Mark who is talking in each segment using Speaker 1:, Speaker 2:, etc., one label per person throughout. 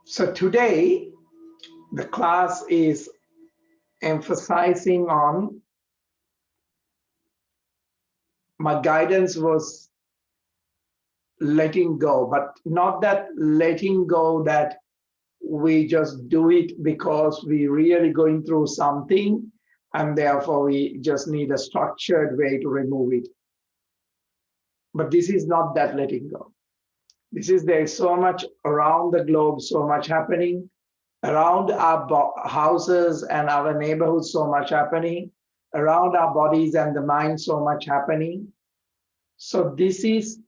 Speaker 1: So today, the class is emphasizing on, my guidance was letting go, but not that letting go that we just do it because we really going through something and therefore we just need a structured way to remove it. But this is not that letting go. This is, there's so much around the globe, so much happening around our houses and our neighborhoods, so much happening around our bodies and the mind, so much happening. So this is,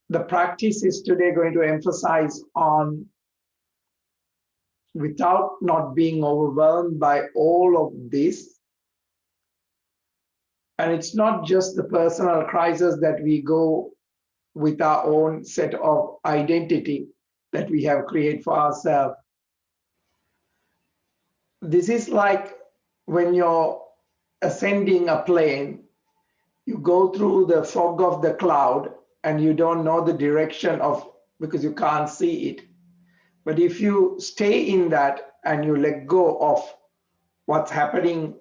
Speaker 1: the practice is today going to emphasize on, without not being overwhelmed by all of this. And it's not just the personal crisis that we go with our own set of identity that we have created for ourselves. This is like when you're ascending a plane, you go through the fog of the cloud and you don't know the direction of, because you can't see it. But if you stay in that and you let go of what's happening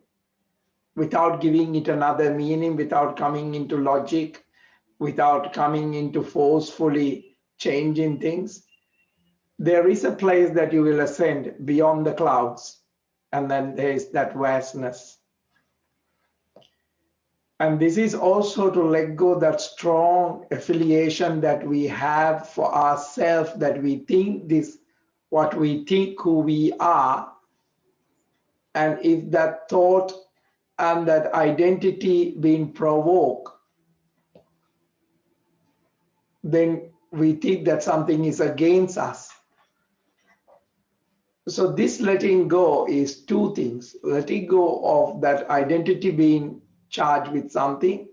Speaker 1: without giving it another meaning, without coming into logic, without coming into forcefully changing things, there is a place that you will ascend beyond the clouds. And then there is that vastness. And this is also to let go that strong affiliation that we have for ourselves, that we think this, what we think who we are. And if that thought and that identity being provoked, then we think that something is against us. So this letting go is two things: letting go of that identity being charged with something,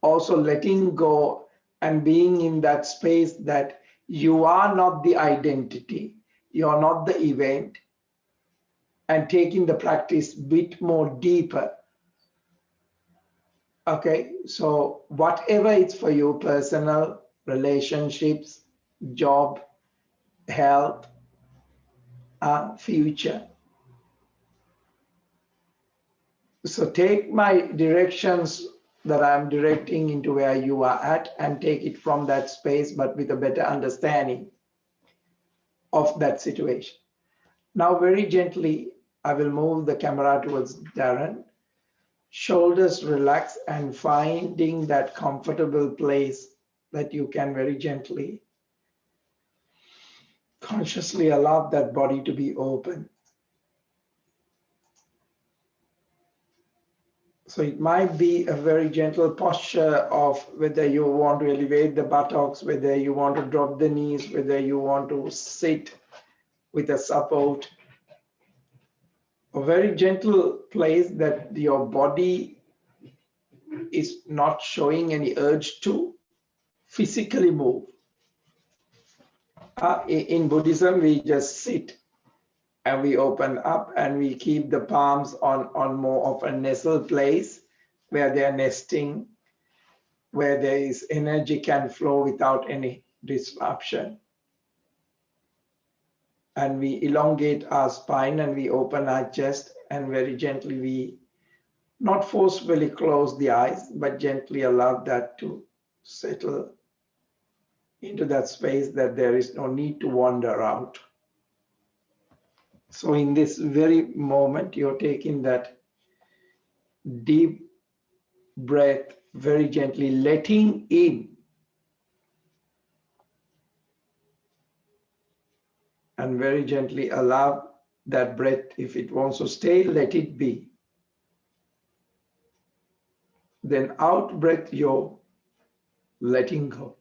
Speaker 1: also letting go and being in that space that you are not the identity, you are not the event, and taking the practice a bit more deeper. Okay, so whatever it's for you, personal, relationships, job, health, future. So take my directions that I'm directing into where you are at and take it from that space, but with a better understanding of that situation. Now, very gently, I will move the camera towards Darren. Shoulders relax and finding that comfortable place that you can very gently, consciously allow that body to be open. So it might be a very gentle posture of whether you want to elevate the buttocks, whether you want to drop the knees, whether you want to sit with a support. A very gentle place that your body is not showing any urge to physically move. In Buddhism, we just sit and we open up and we keep the palms on more of a nestle place where they're nesting, where there is energy can flow without any disruption. And we elongate our spine and we open our chest and very gently we not forcefully close the eyes, but gently allow that to settle into that space that there is no need to wander out. So in this very moment, you're taking that deep breath, very gently letting in. And very gently allow that breath, if it wants to stay, let it be. Then out breath, you're letting go.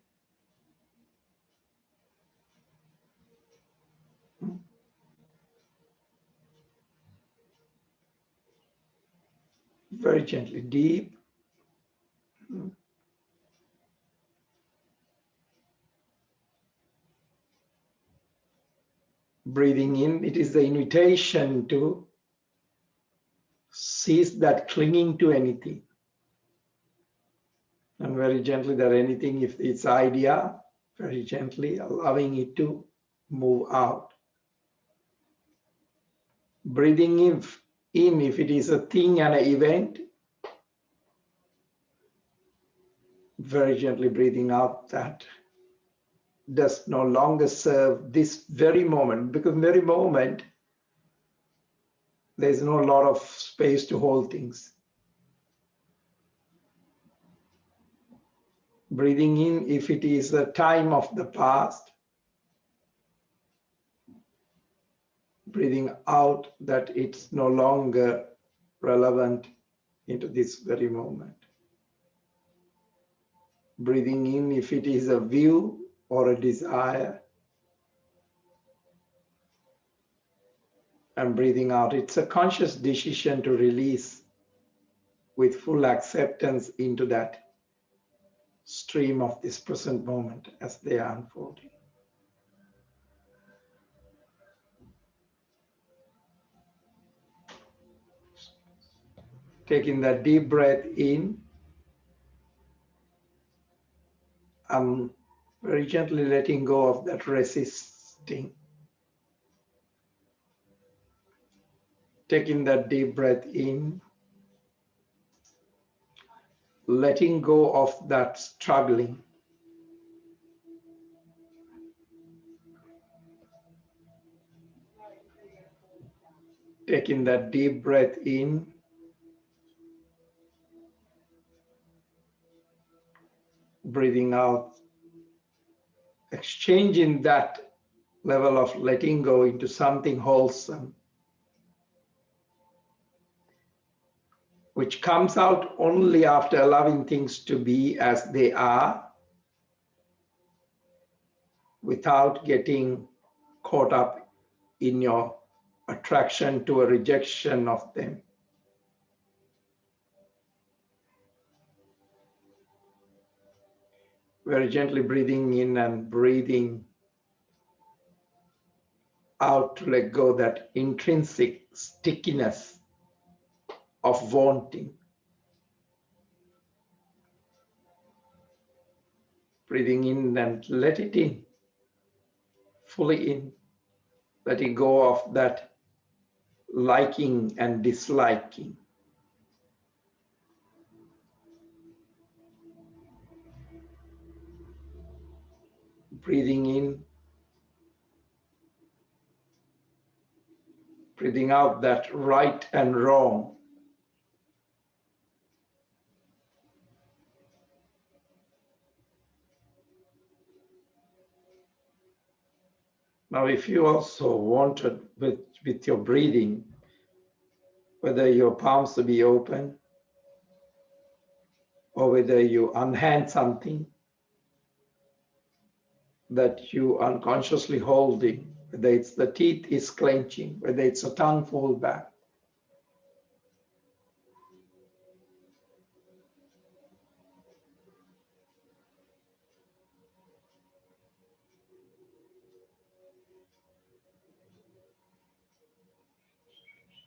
Speaker 1: Very gently, deep. Breathing in, it is the invitation to cease that clinging to anything. And very gently that anything, if it's idea, very gently allowing it to move out. Breathing in if it is a thing and an event, very gently breathing out that does no longer serve this very moment, because very moment there's no lot of space to hold things. Breathing in if it is a time of the past, breathing out that it's no longer relevant into this very moment. Breathing in if it is a view or a desire, and breathing out. It's a conscious decision to release with full acceptance into that stream of this present moment as they are unfolding. Taking that deep breath in, and very gently letting go of that resisting. Taking that deep breath in, letting go of that struggling. Taking that deep breath in, breathing out, exchanging that level of letting go into something wholesome, which comes out only after allowing things to be as they are, without getting caught up in your attraction to a rejection of them. Very gently breathing in and breathing out to let go that intrinsic stickiness of wanting. Breathing in and let it in, fully in, letting go of that liking and disliking. Breathing in, breathing out that right and wrong. Now, if you also wanted with your breathing, whether your palms to be open or whether you unhand something that you unconsciously holding, whether it's the teeth is clenching, whether it's a tongue fold back.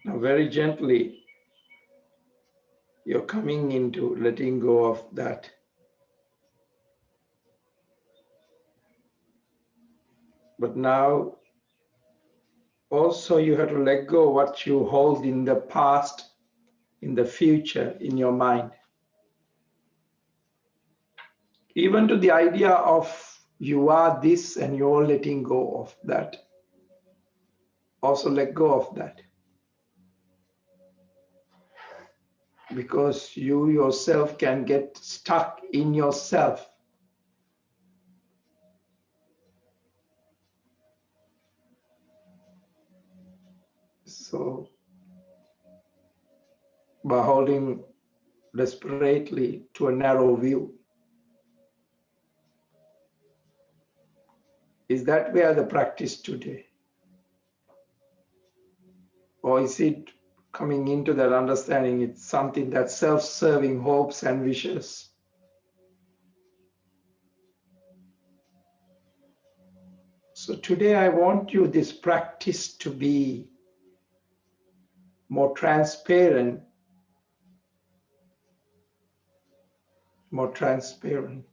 Speaker 1: Now, very gently, you're coming into letting go of that. But now, also you have to let go what you hold in the past, in the future, in your mind. Even to the idea of you are this and you're letting go of that. Also let go of that. Because you yourself can get stuck in yourself. So by holding desperately to a narrow view, is that where the practice today? Or is it coming into that understanding it's something that's self-serving hopes and wishes? So today I want you this practice to be more transparent, more transparent.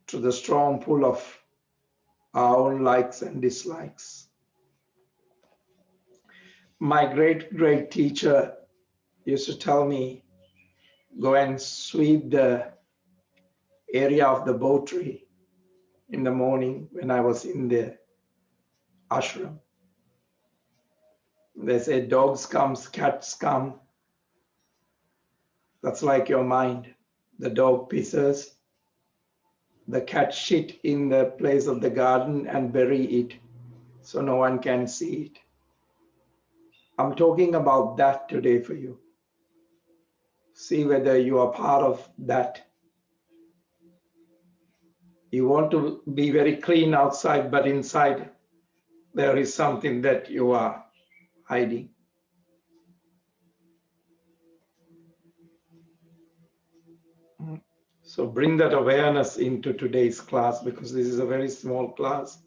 Speaker 1: to the strong pull of our own likes and dislikes. My great teacher used to tell me, go and sweep the area of the Botry in the morning when I was in the ashram. They say dogs come, cats come. That's like your mind. The dog pisses, the cat shit in the place of the garden and bury it so no one can see it. I'm talking about that today for you. See whether you are part of that. You want to be very clean outside, but inside there is something that you are hiding. So bring that awareness into today's class, because this is a very small class.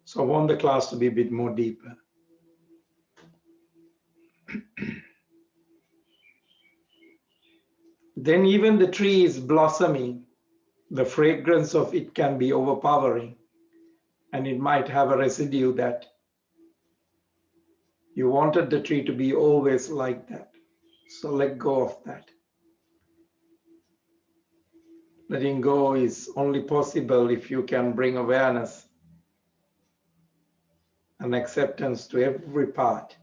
Speaker 1: So I want the class to be a bit more deeper. Then even the tree is blossoming. The fragrance of it can be overpowering, and it might have a residue that you wanted the tree to be always like that. So let go of that. Letting go is only possible if you can bring awareness and acceptance to every part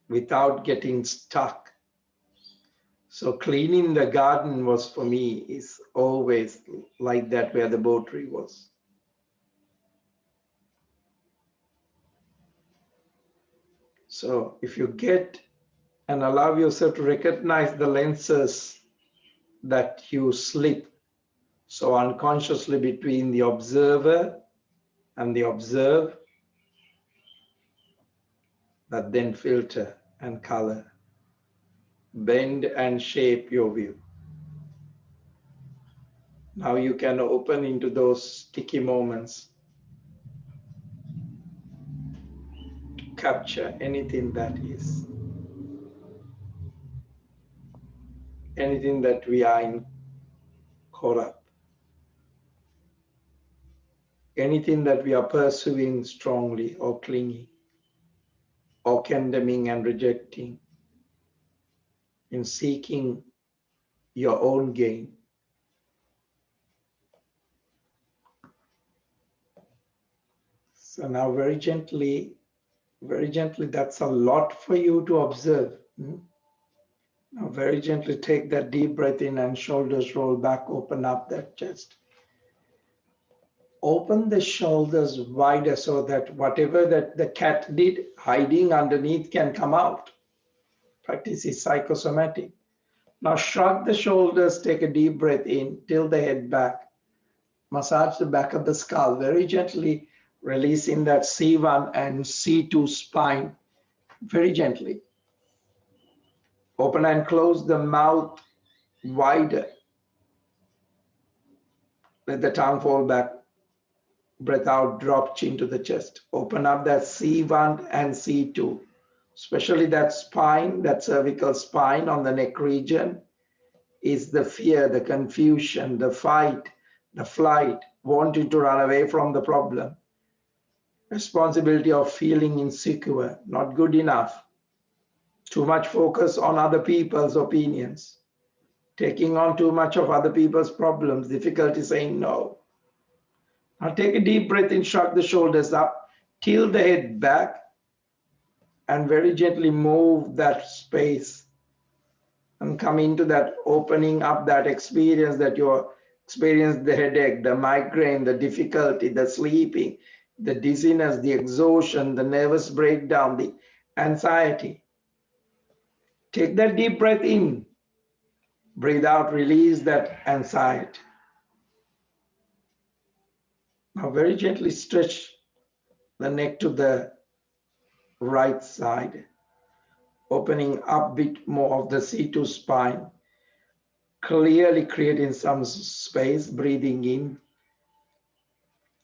Speaker 1: without getting stuck. So cleaning the garden was, for me, is always like that where the Botry was. So if you get and allow yourself to recognize the lenses that you slip so unconsciously between the observer and the observe, that then filter and color, bend and shape your view. Now you can open into those sticky moments, capture anything that is, anything that we are in caught up, anything that we are pursuing strongly or clinging or condemning and rejecting in seeking your own gain. So now very gently, that's a lot for you to observe. Now very gently take that deep breath in and shoulders roll back, open up that chest. Open the shoulders wider so that whatever that the cat did hiding underneath can come out. Practice is psychosomatic. Now shrug the shoulders, take a deep breath in, tilt the head back, massage the back of the skull, very gently releasing that C1 and C2 spine, very gently. Open and close the mouth wider. Let the tongue fall back. Breath out, drop chin to the chest. Open up that C1 and C2, especially that spine, that cervical spine on the neck region is the fear, the confusion, the fight, the flight, wanting to run away from the problem. Responsibility of feeling insecure, not good enough. Too much focus on other people's opinions. Taking on too much of other people's problems, difficulty saying no. Now take a deep breath in, shrug the shoulders up, tilt the head back, and very gently move that space and come into that opening up, that experience that you experience, the headache, the migraine, the difficulty, the sleeping, the dizziness, the exhaustion, the nervous breakdown, the anxiety. Take that deep breath in, breathe out, release that anxiety. Now very gently stretch the neck to the right side, opening up a bit more of the C2 spine, clearly creating some space, breathing in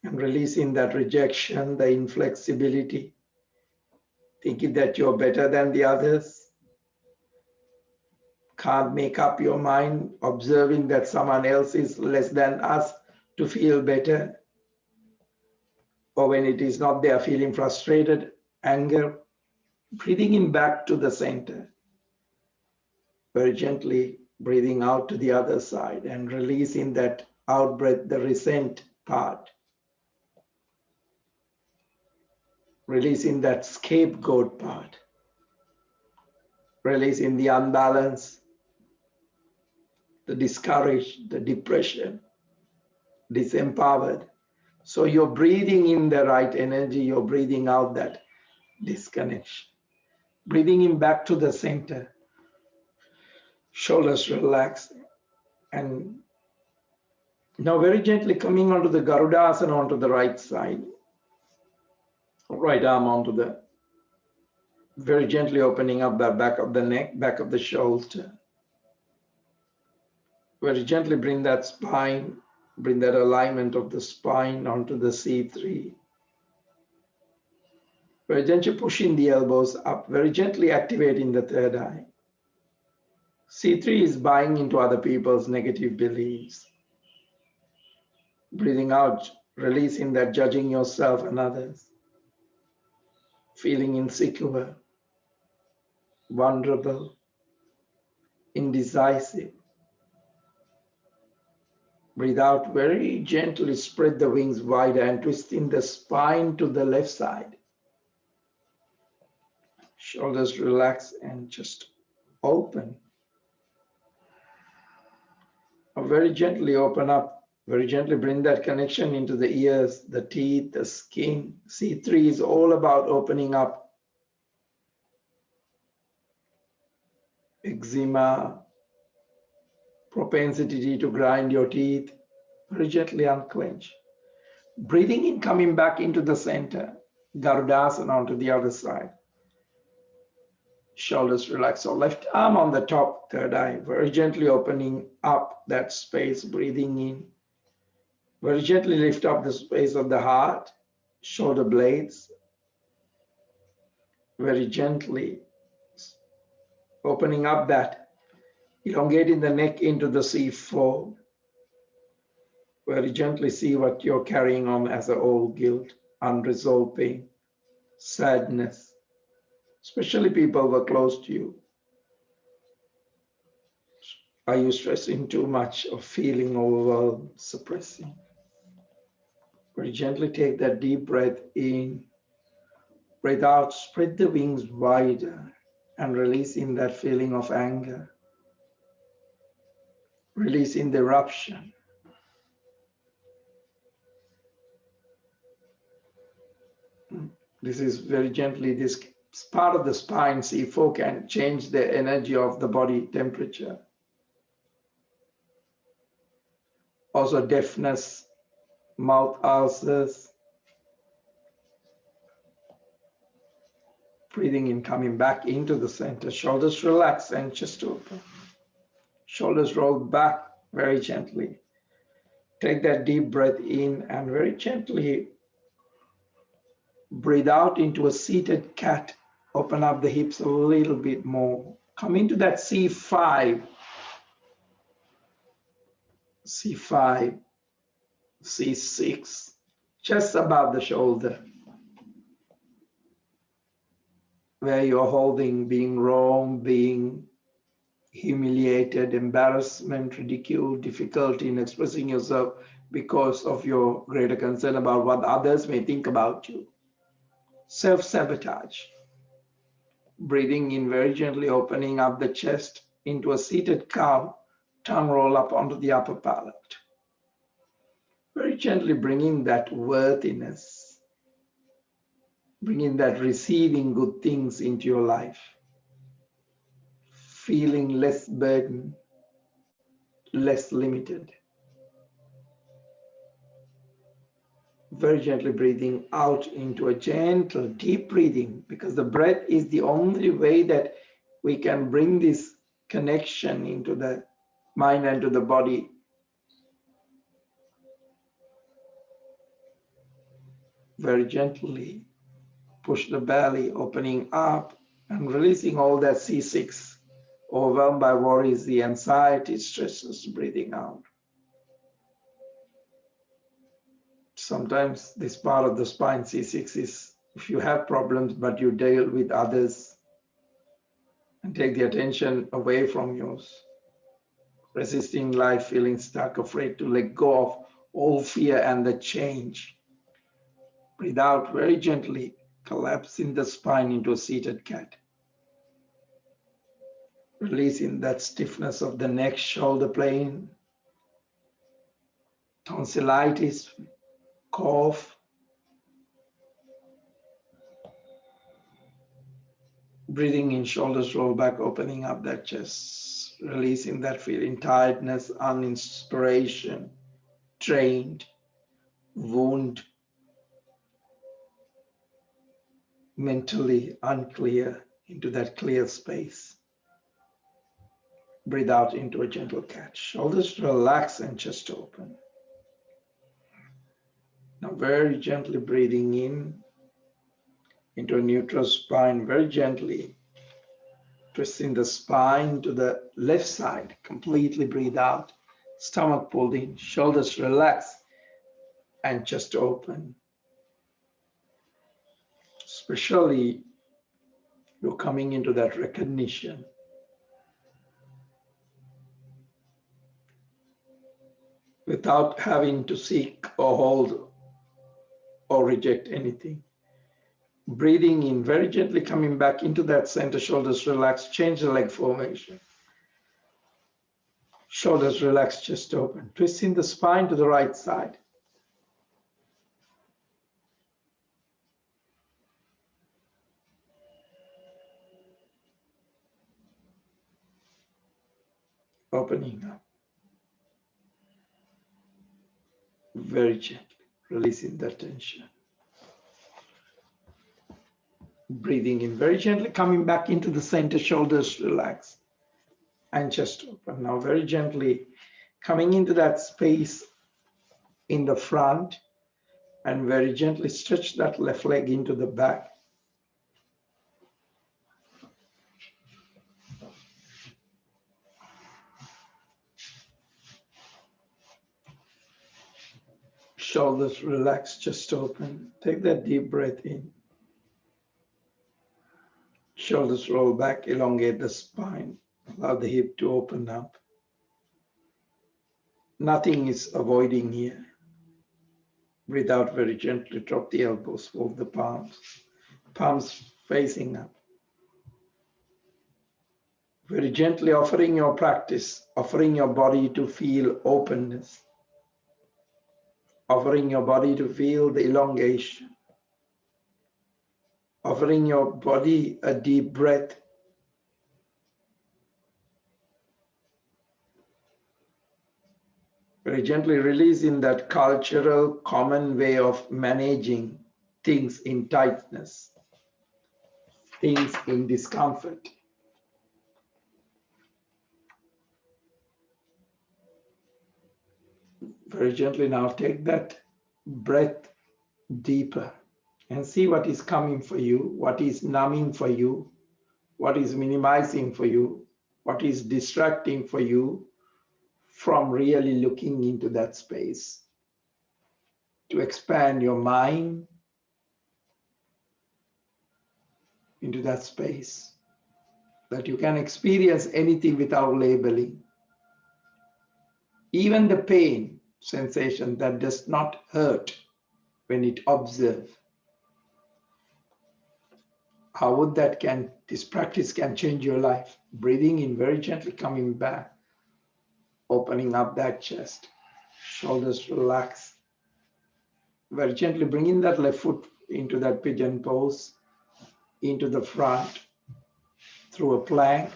Speaker 1: and releasing that rejection, the inflexibility, thinking that you're better than the others. can't make up your mind, observing that someone else is less than us to feel better, or when it is not there, feeling frustrated, anger, breathing in back to the center, very gently breathing out to the other side and releasing that out breath, the resent part, releasing that scapegoat part, releasing the unbalance, the discouraged, the depression, disempowered. So you're breathing in the right energy, you're breathing out that disconnection. Breathing in back to the center, shoulders relaxed, and now very gently coming onto the Garudasana onto the right side, right arm onto the, very gently opening up the back of the neck, back of the shoulder. Very gently bring that spine, bring that alignment of the spine onto the C3. Very gently pushing the elbows up, very gently activating the third eye. C3 is buying into other people's negative beliefs. Breathing out, releasing that judging yourself and others. Feeling insecure, vulnerable, indecisive. Breathe out, very gently spread the wings wider and twisting the spine to the left side. Shoulders relax and just open. Very gently open up, very gently bring that connection into the ears, the teeth, the skin. C3 is all about opening up. Eczema, propensity to grind your teeth, very gently unclench. Breathing in, coming back into the center, Garudasana onto the other side. Shoulders relax. So left arm on the top, third eye, very gently opening up that space, breathing in. Very gently lift up the space of the heart, shoulder blades. Very gently opening up that, elongating the neck into the C4. Very gently see what you're carrying on as an old guilt, unresolved pain, sadness, especially people who are close to you. Are you stressing too much or feeling overwhelmed, suppressing? Very gently take that deep breath in, breathe out, spread the wings wider and releasing that feeling of anger, releasing the eruption. This is very gently, this part of the spine, C4, can change the energy of the body temperature. Also deafness, mouth ulcers. Breathing in, coming back into the center. Shoulders relax and chest open. Shoulders roll back very gently. Take that deep breath in and very gently breathe out into a seated cat. Open up the hips a little bit more. Come into that C5. C5, C6, just above the shoulder, where you're holding being wrong, being humiliated, embarrassment, ridicule, difficulty in expressing yourself because of your greater concern about what others may think about you. Self-sabotage. Breathing in very gently, opening up the chest into a seated cow, tongue roll up onto the upper palate. Very gently bringing that worthiness, bringing that receiving good things into your life, feeling less burden, less limited. Very gently breathing out into a gentle, deep breathing, because the breath is the only way that we can bring this connection into the mind and to the body. Very gently push the belly, opening up and releasing all that C6, overwhelmed by worries, the anxiety, stresses, breathing out. Sometimes this part of the spine, C6, is if you have problems but you deal with others and take the attention away from yours, resisting life, feeling stuck, afraid to let go of all fear and the change. Breathe out very gently, collapsing the spine into a seated cat. Releasing that stiffness of the neck, shoulder plane, tonsillitis, cough. Breathing in, shoulders roll back, opening up that chest, releasing that feeling, tiredness, uninspiration, drained, wound, mentally unclear, into that clear space. Breathe out into a gentle cat. Shoulders relax and chest open. Now very gently breathing in into a neutral spine, very gently twisting the spine to the left side. Completely breathe out. Stomach pulled in, shoulders relax and chest open. Especially you're coming into that recognition. Without having to seek or hold or reject anything. Breathing in, very gently coming back into that center, shoulders relax, change the leg formation. Shoulders relax, chest open. Twisting the spine to the right side. Opening up. Very gently, releasing that tension. Breathing in, very gently coming back into the center, shoulders relax and chest open. Now very gently coming into that space in the front and very gently stretch that left leg into the back. Shoulders relax, chest open. Take that deep breath in. Shoulders roll back, elongate the spine. Allow the hip to open up. Nothing is avoiding here. Breathe out very gently, drop the elbows, fold the palms. Palms facing up. Very gently offering your practice, offering your body to feel openness. Offering your body to feel the elongation. Offering your body a deep breath. Very gently releasing that cultural common way of managing things in tightness, things in discomfort. Very gently now take that breath deeper and see what is coming for you, what is numbing for you, what is minimizing for you, what is distracting for you from really looking into that space. To expand your mind into that space, that you can experience anything without labeling. Even the pain sensation that does not hurt when it observes. How would this practice can change your life? Breathing in very gently, coming back, opening up that chest, shoulders relax. Very gently bringing that left foot into that pigeon pose, into the front, through a plank,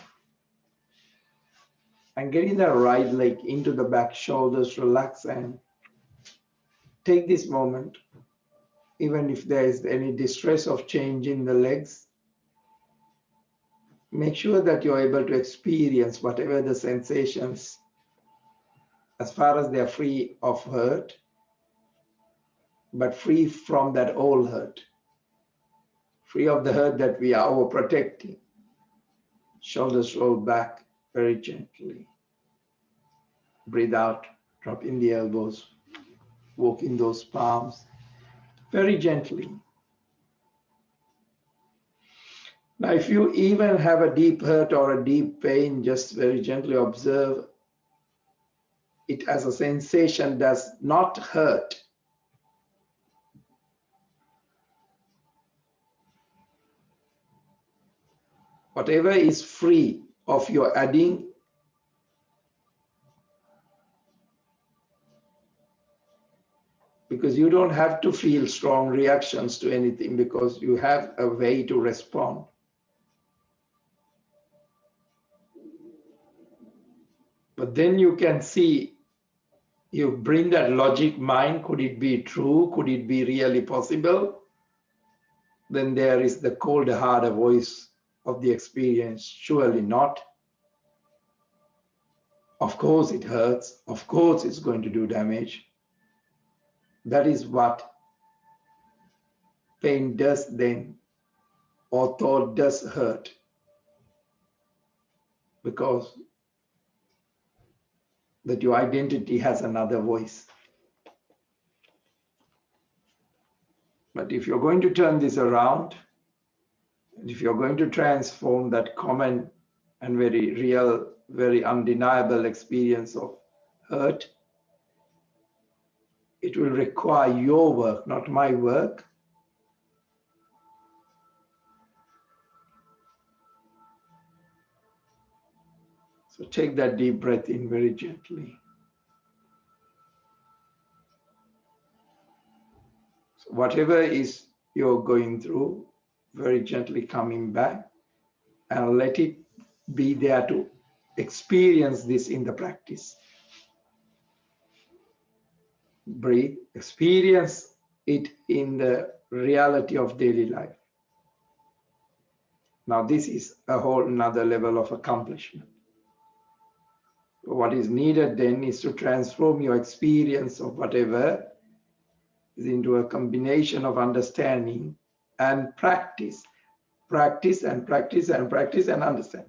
Speaker 1: and getting that right leg into the back, shoulders relax, and take this moment, even if there is any distress of change in the legs, make sure that you're able to experience whatever the sensations, as far as they're free of hurt, but free from that old hurt, free of the hurt that we are overprotecting. Shoulders roll back, very gently. Breathe out, drop in the elbows, walk in those palms, very gently. Now, if you even have a deep hurt or a deep pain, just very gently observe it as a sensation does not hurt. Whatever is free of your adding, because you don't have to feel strong reactions to anything because you have a way to respond. But then you can see, you bring that logic mind, could it be true? Could it be really possible? Then there is the colder, harder voice of the experience. Surely not. Of course it hurts. Of course it's going to do damage. That is what pain does then, or thought does hurt. Because that your identity has another voice. But if you're going to turn this around, and if you're going to transform that common and very real, very undeniable experience of hurt, it will require your work, not my work. So take that deep breath in very gently. So whatever is you're going through, very gently coming back, and let it be there to experience this in the practice. Breathe, experience it in the reality of daily life. Now this is a whole another level of accomplishment. What is needed then is to transform your experience of whatever is into a combination of understanding and practice. Practice and practice and practice and understand.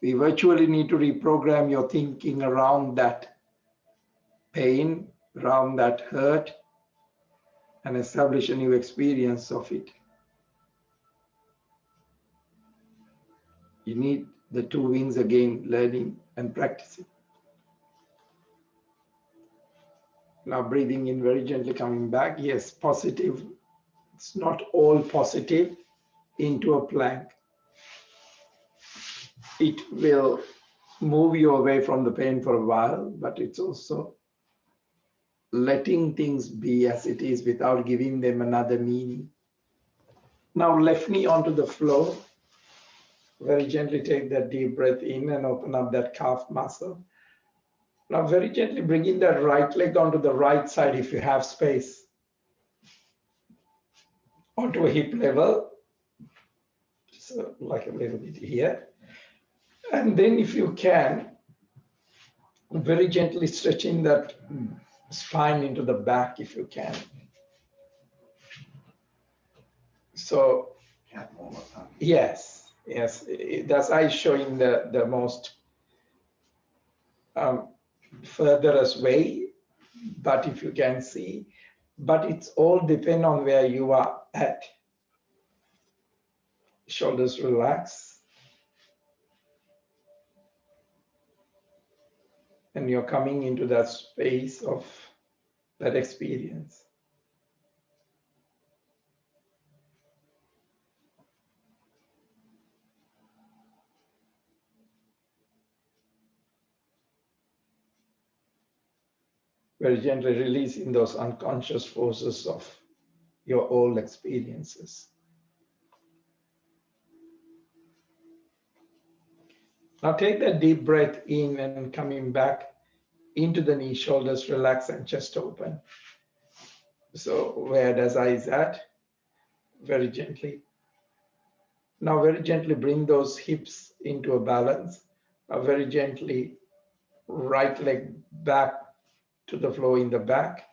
Speaker 1: We virtually need to reprogram your thinking around that pain, around that hurt, and establish a new experience of it. You need the two wings again, learning and practicing. Now breathing in very gently, coming back. Yes, positive. It's not all positive into a plank. It will move you away from the pain for a while, but it's also letting things be as it is without giving them another meaning. Now left knee onto the floor. Very gently take that deep breath in and open up that calf muscle. Now very gently bringing that right leg onto the right side if you have space. Onto a hip level. So like a little bit here. And then if you can, very gently stretching that spine into the back if you can. So yes, that's I showing the most furthest way, but if you can see, but it's all depend on where you are at. Shoulders relax. And you're coming into that space of that experience. Very gently releasing those unconscious forces of your old experiences. Now take that deep breath in and coming back into the knee, shoulders relax and chest open. So where does eyes at? Very gently. Now very gently bring those hips into a balance. Now very gently right leg back to the floor in the back.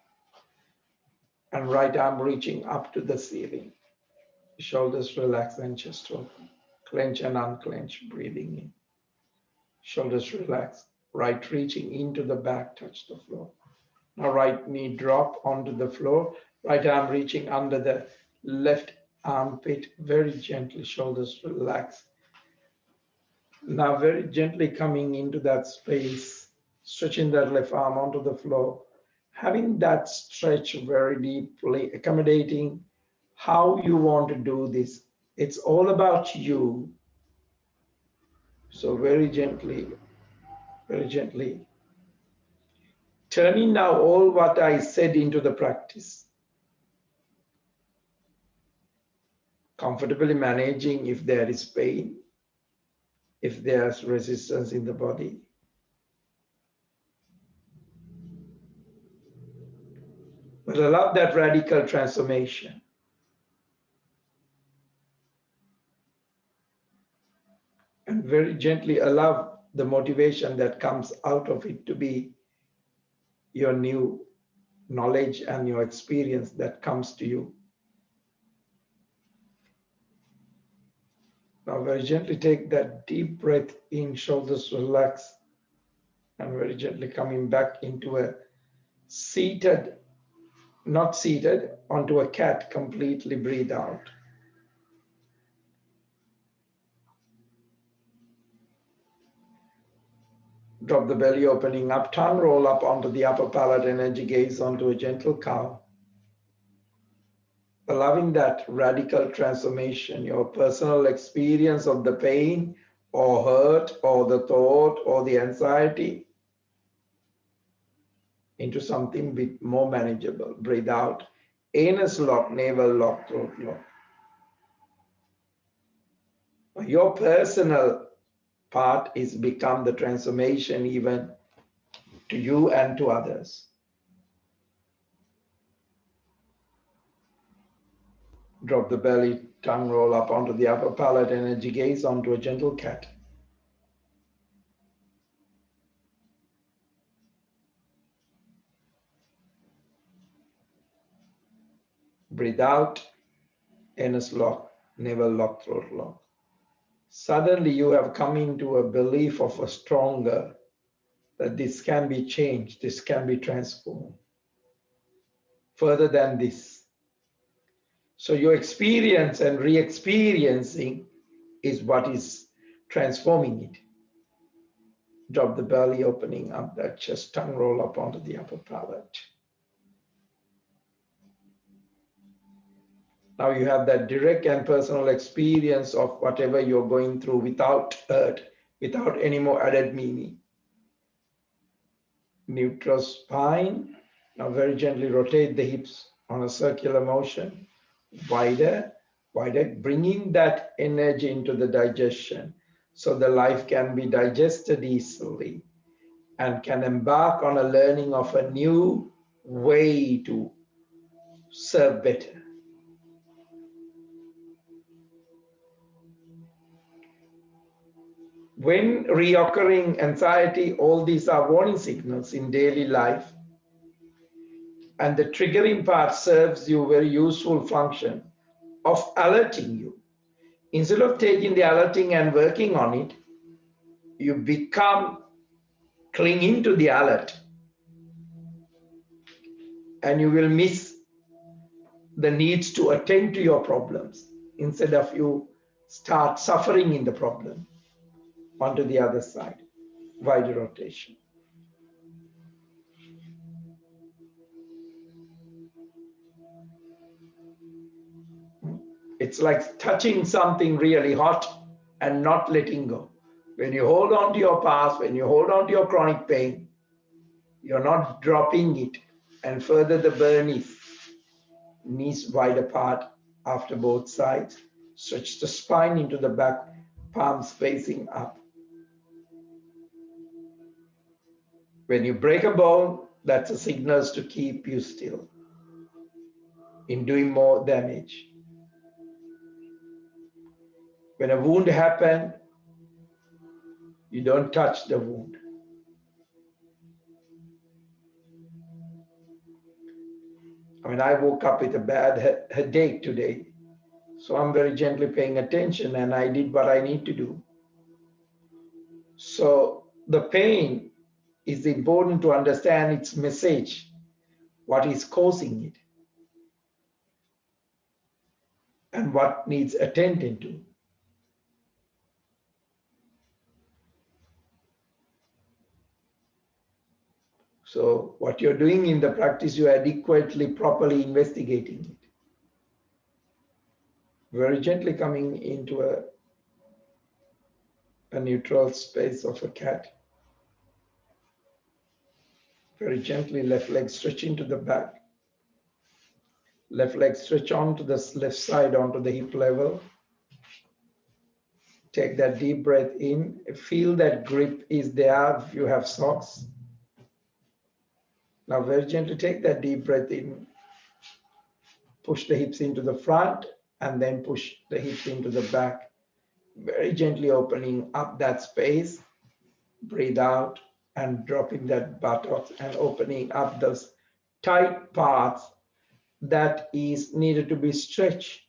Speaker 1: And right arm reaching up to the ceiling. Shoulders relax and chest open. Clench and unclench, breathing in. Shoulders relax. Right reaching into the back, touch the floor. Now right knee drop onto the floor. Right arm reaching under the left armpit, very gently, shoulders relax. Now very gently coming into that space, stretching that left arm onto the floor, having that stretch very deeply, accommodating how you want to do this. It's all about you. So very gently, turning now all what I said into the practice. Comfortably managing if there is pain, if there's resistance in the body. But allow that radical transformation. And very gently allow the motivation that comes out of it to be your new knowledge and your experience that comes to you. Now very gently take that deep breath in, shoulders relax, and very gently coming back into a seated, not seated, onto a cat, completely breathe out. Drop the belly opening up, tongue roll up onto the upper palate, energy gaze onto a gentle cow. Allowing that radical transformation, your personal experience of the pain or hurt or the thought or the anxiety into something bit more manageable. Breathe out, anus lock, navel lock, throat lock. Your personal part is become the transformation even to you and to others. Drop the belly, tongue roll up onto the upper palate, energy gaze onto a gentle cat. Breathe out, anus lock, navel lock, throat lock. Suddenly you have come into a belief of a stronger, that this can be changed, this can be transformed. Further than this. So your experience and re-experiencing is what is transforming it. Drop the belly, opening up that chest, tongue roll up onto the upper palate. Now you have that direct and personal experience of whatever you're going through without hurt, without any more added meaning. Neutral spine. Now very gently rotate the hips on a circular motion. Wider, bringing that energy into the digestion so the life can be digested easily and can embark on a learning of a new way to serve better. When reoccurring anxiety, all these are warning signals in daily life, and the triggering part serves you a very useful function of alerting you. Instead of taking the alerting and working on it, you become clinging to the alert, and you will miss the needs to attend to your problems instead of you start suffering in the problem. Onto the other side, wider rotation. It's like touching something really hot and not letting go. When you hold on to your past, when you hold on to your chronic pain, you're not dropping it, and further the burn is knees wide apart after both sides. Stretch the spine into the back, palms facing up. When you break a bone, that's a signal to keep you still in doing more damage. When a wound happens, you don't touch the wound. I mean, I woke up with a bad headache today. So I'm very gently paying attention and I did what I need to do. So the pain is important to understand its message, what is causing it, and what needs attention to. So what you're doing in the practice, you're adequately, properly investigating it. Very gently coming into a neutral space of a cat. Very gently, left leg stretching to the back. Left leg stretch onto the left side, onto the hip level. Take that deep breath in. Feel that grip is there if you have socks. Now very gently take that deep breath in. Push the hips into the front and then push the hips into the back. Very gently opening up that space. Breathe out and dropping that buttocks and opening up those tight parts that is needed to be stretched.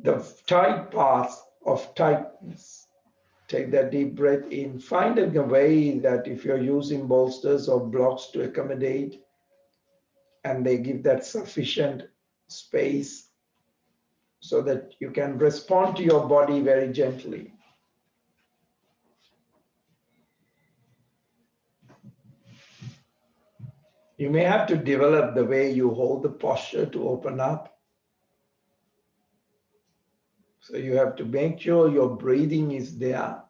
Speaker 1: The tight parts of tightness. Take that deep breath in. Find a way that if you're using bolsters or blocks to accommodate, and they give that sufficient space so that you can respond to your body very gently. You may have to develop the way you hold the posture to open up. So you have to make sure your breathing is there.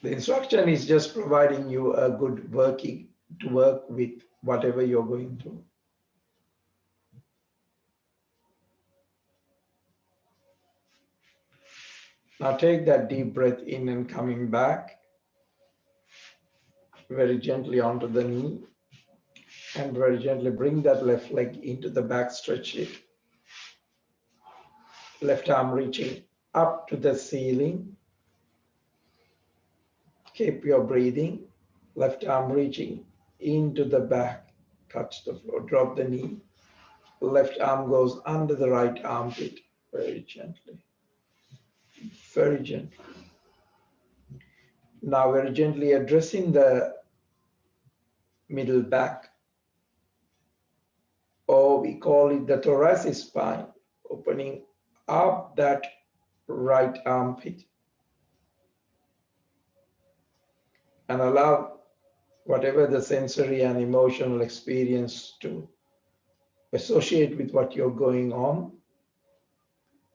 Speaker 1: The instruction is just providing you a good working to work with whatever you're going through. Now take that deep breath in and coming back very gently onto the knee and very gently bring that left leg into the back, stretch it. Left arm reaching up to the ceiling. Keep your breathing. Left arm reaching into the back. Touch the floor. Drop the knee. Left arm goes under the right armpit. Very gently. Very gently. Now very gently addressing the middle back. Or we call it the thoracic spine. Opening up that right armpit. And allow whatever the sensory and emotional experience to associate with what you're going on,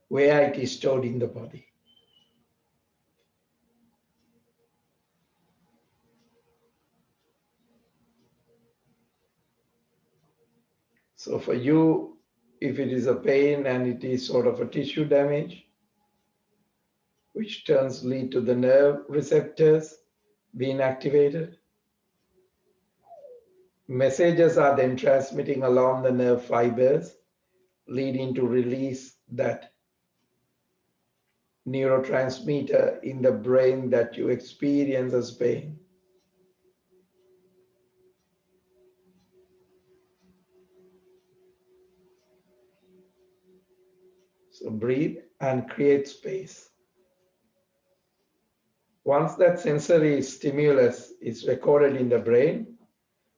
Speaker 1: where it is stored in the body. So for you, if it is a pain and it is sort of a tissue damage, which turns lead to the nerve receptors being activated, messages are then transmitting along the nerve fibers, leading to release that neurotransmitter in the brain that you experience as pain. So breathe and create space. Once that sensory stimulus is recorded in the brain,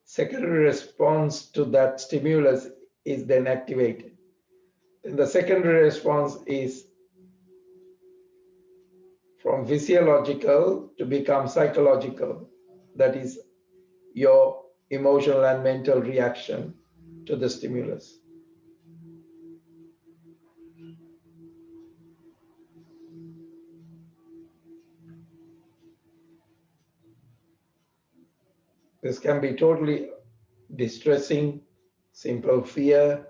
Speaker 1: secondary response to that stimulus is then activated. Then the secondary response is from physiological to become psychological. That is your emotional and mental reaction to the stimulus. This can be totally distressing, simple fear,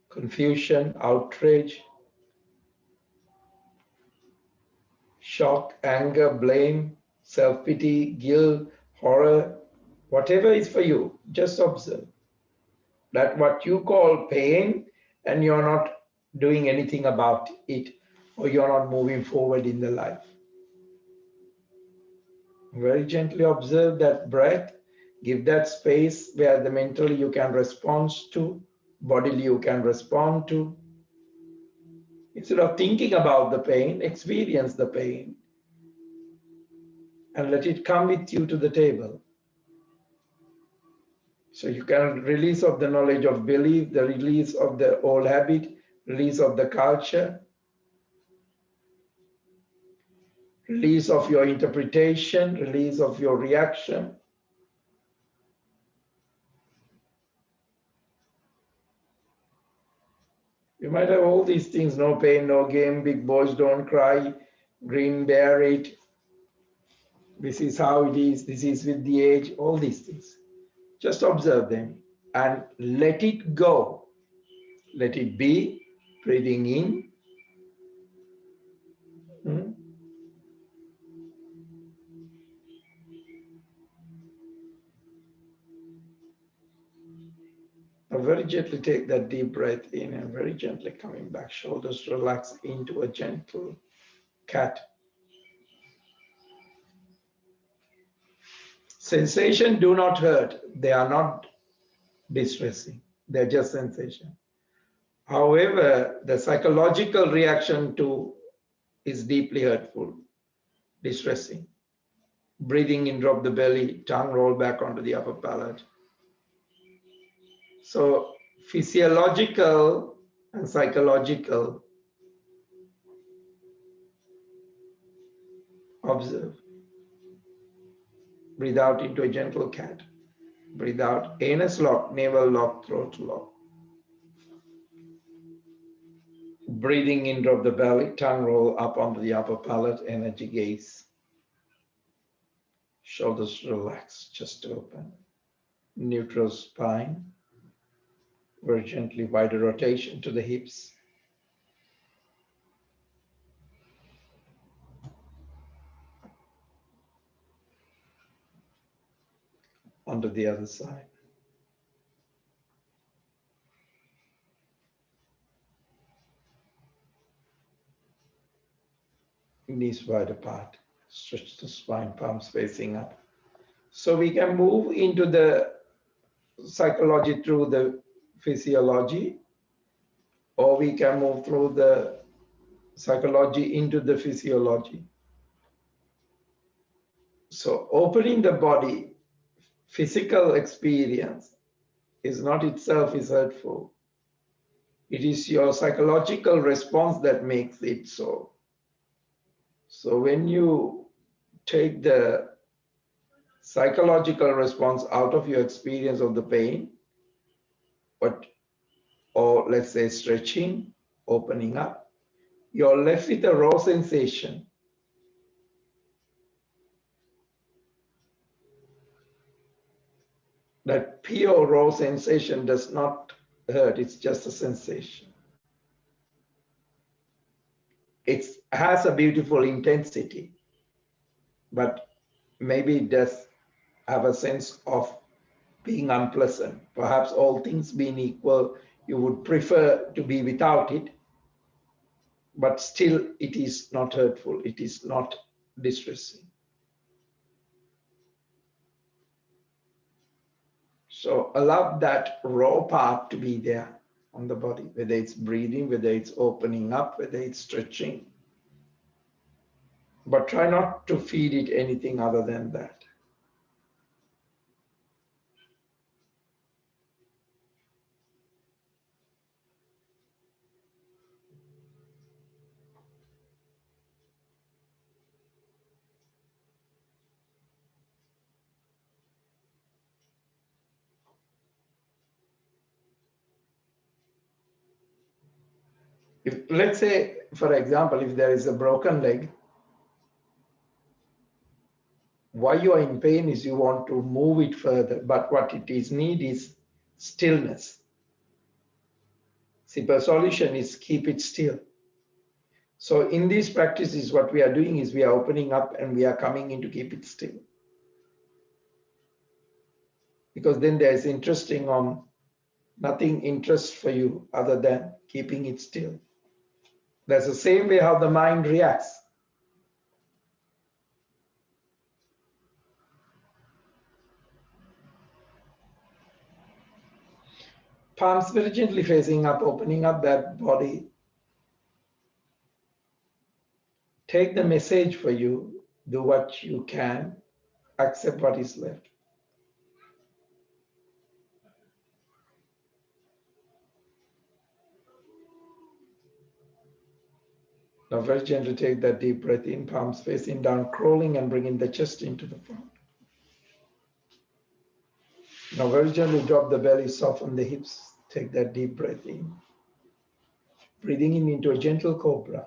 Speaker 1: confusion, outrage, shock, anger, blame, self-pity, guilt, horror, whatever is for you, just observe that what you call pain and you're not doing anything about it, or you're not moving forward in the life. Very gently observe that breath. Give that space where the mentally you can respond to, bodily you can respond to. Instead of thinking about the pain, experience the pain and let it come with you to the table. So you can release of the knowledge of belief, the release of the old habit, release of the culture, release of your interpretation, release of your reaction. You might have all these things, no pain, no gain, big boys don't cry, green bear it, this is how it is, this is with the age, all these things. Just observe them and let it go. Let it be, breathing in. Very gently take that deep breath in and very gently coming back. Shoulders relax into a gentle cat. Sensation do not hurt. They are not distressing. They're just sensation. However, the psychological reaction to is deeply hurtful, distressing. Breathing in, drop the belly, tongue roll back onto the upper palate. So physiological and psychological, observe. Breathe out into a gentle cat. Breathe out, anus lock, navel lock, throat lock. Breathing in, drop the belly, tongue roll up onto the upper palate, energy gaze. Shoulders relax, chest open. Neutral spine. Very gently wider rotation to the hips. Onto the other side. Knees wide apart. Stretch the spine, palms facing up. So we can move into the psychology through the physiology, or we can move through the psychology into the physiology. So opening the body, physical experience is not itself is hurtful. It is your psychological response that makes it so. So when you take the psychological response out of your experience of the pain, or let's say stretching, opening up, you're left with a raw sensation. That pure raw sensation does not hurt, it's just a sensation. It has a beautiful intensity, but maybe it does have a sense of being unpleasant. Perhaps all things being equal, you would prefer to be without it, but still it is not hurtful, it is not distressing. So allow that raw part to be there on the body, whether it's breathing, whether it's opening up, whether it's stretching. But try not to feed it anything other than that. If, let's say, for example, if there is a broken leg, why you are in pain is you want to move it further, but what it is need is stillness. Simple solution is keep it still. So in these practices, what we are doing is we are opening up and we are coming in to keep it still. Because then there is interesting on nothing interests for you other than keeping it still. That's the same way how the mind reacts. Palms very gently facing up, opening up that body. Take the message for you, do what you can, accept what is left. Now very gently take that deep breath in, palms facing down, crawling and bringing the chest into the front. Now very gently drop the belly, soften the hips, take that deep breath in. Breathing in into a gentle cobra.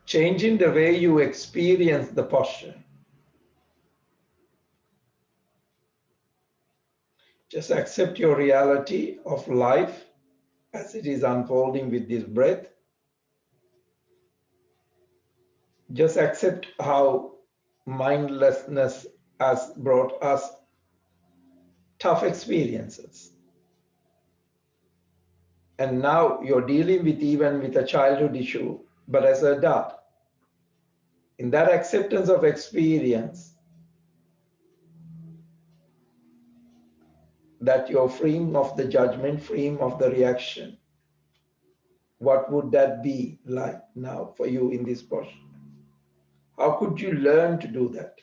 Speaker 1: Changing the way you experience the posture. Just accept your reality of life as it is unfolding with this breath. Just accept how mindlessness has brought us tough experiences. And now you're dealing with even with a childhood issue, but as an adult. In that acceptance of experience, that you're freeing of the judgment, freeing of the reaction. What would that be like now for you in this posture? How could you learn to do that?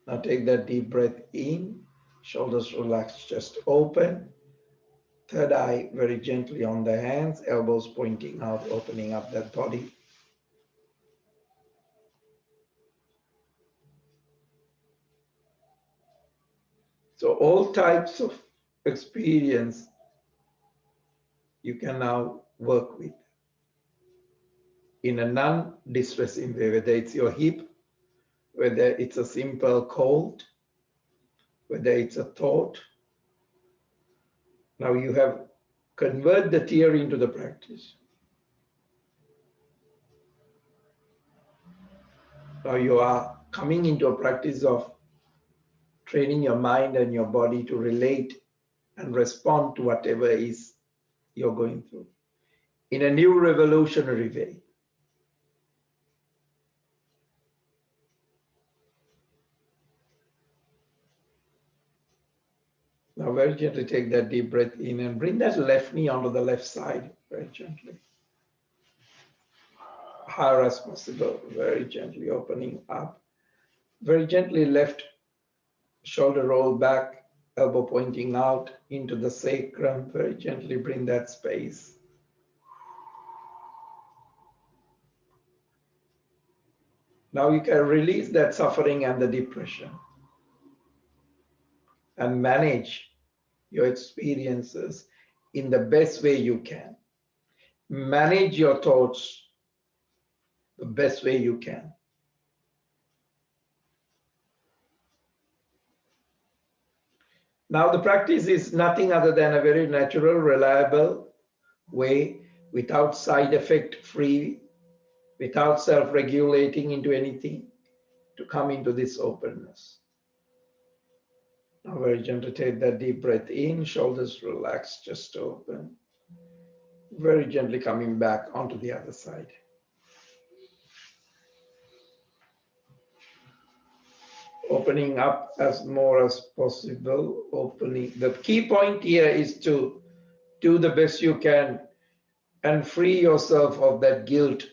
Speaker 1: Now take that deep breath in, shoulders relaxed, chest open, third eye very gently on the hands, elbows pointing out, opening up that body. So all types of experience you can now work with in a non-distressing way, whether it's your hip, whether it's a simple cold, whether it's a thought. Now you have converted the theory into the practice. Now you are coming into a practice of training your mind and your body to relate and respond to whatever is you're going through in a new revolutionary way. Now very gently take that deep breath in and bring that left knee onto the left side very gently. Higher as possible, very gently opening up. Very gently left shoulder roll back, elbow pointing out into the sacrum. Very gently bring that space. Now you can release that suffering and the depression and manage your experiences in the best way you can. Manage your thoughts the best way you can. Now the practice is nothing other than a very natural, reliable way, without side effect free, without self-regulating into anything, to come into this openness. Now very gently take that deep breath in, shoulders relaxed, chest open. Very gently coming back onto the other side. Opening up as more as possible, opening. The key point here is to do the best you can and free yourself of that guilt.